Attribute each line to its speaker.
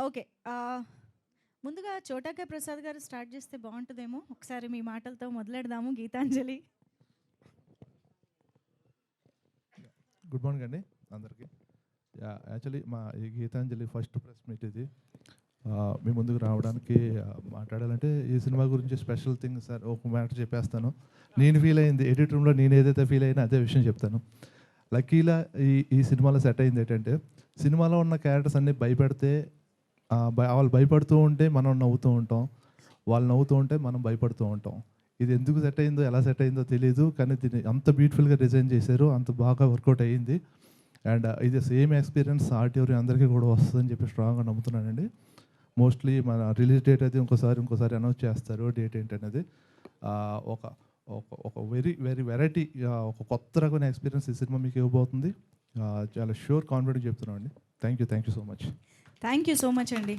Speaker 1: Okay. ముందుగా 'చోటా కే ప్రసాద్' గారు స్టార్ట్ చేస్తే బావుంటదేమో. ఒకసారి మీ మాటలతో మొదలెడదాము గీతాంజలి.
Speaker 2: గుడ్ మార్నింగ్ అండి అందరికీ. యాక్చువల్లీ మా ఈ గీతాంజలి ఫస్ట్ ప్రెస్ మీట్ ఇది. మీ ముందుకు రావడానికి మాట్లాడాలంటే ఈ సినిమా గురించి స్పెషల్ థింగ్ సార్ ఒక మ్యాటర్ చెప్పేస్తాను. నేను ఫీల్ అయింది ఎడిట్ రూమ్లో నేను ఏదైతే ఫీల్ అయినా అదే విషయం చెప్తాను. లక్కీలా ఈ ఈ సినిమాలో సెట్ అయింది ఏంటంటే సినిమాలో ఉన్న క్యారెక్టర్స్ అన్నీ భయపెడితే వాళ్ళు భయపడుతూ ఉంటే మనం నవ్వుతూ ఉంటాం, వాళ్ళు నవ్వుతూ ఉంటే మనం భయపడుతూ ఉంటాం. ఇది ఎందుకు సెట్ అయిందో ఎలా సెట్ అయిందో తెలియదు, కానీ దీన్ని అంత బ్యూటిఫుల్గా డిజైన్ చేశారు, అంత బాగా వర్కౌట్ అయ్యింది. అండ్ ఇది సేమ్ ఎక్స్పీరియన్స్ ఆర్టీఓరి అందరికీ కూడా వస్తుందని చెప్పి స్ట్రాంగ్గా నమ్ముతున్నానండి. మోస్ట్లీ మన రిలీజ్ డేట్ అయితే ఇంకోసారి అనౌన్స్ చేస్తారు డేట్ ఏంటనేది. ఒక ఒక ఒక వెరీ వెరీ వెరైటీ ఒక కొత్త రకమైన ఎక్స్పీరియన్స్ ఈ సినిమా మీకు ఇవ్వబోతుంది. చాలా ష్యూర్ కాన్ఫిడెంట్ చెప్తున్నాను అండి. Thank you so much.
Speaker 1: Thank you so much అండి.